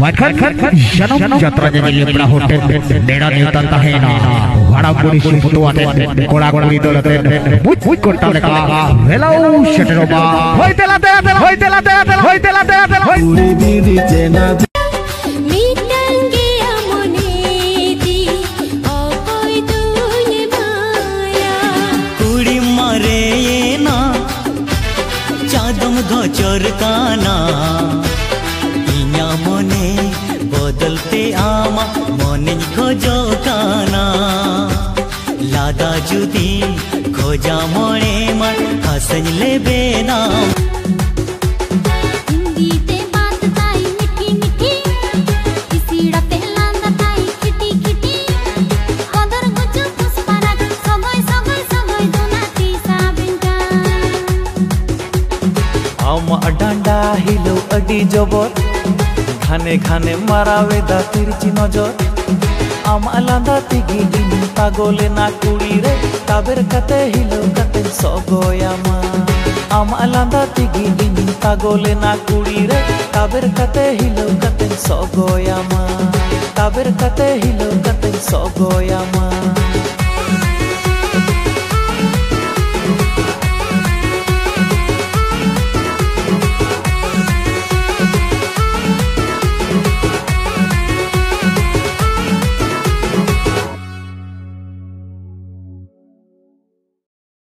Bahkan janam jatranya jadi pernah hotel Nera neta tahena Wara kuri suputu ate Kora kuri dolate Mut kota leka Helau syateroba Hoi tela tela Hoi tela tela Hoi tela tela Uri diri jena गचर काना इया मने बदलते आमा मने खोजो काना लादा जुदी खोजा मने मन हसन ले बेना डांडा हिलो अडी जबर घाने घाने मारावे दा तिरची नजर आम आलादा तिगी इन पागले ना कुड़ी रे ताबेर कते हिलो कते सगोयामा आम आलादा तिगी इन पागले ना कुड़ी रे ताबेर कते हिलो कते सगोयामा ताबेर कते हिलो कते सगोयामा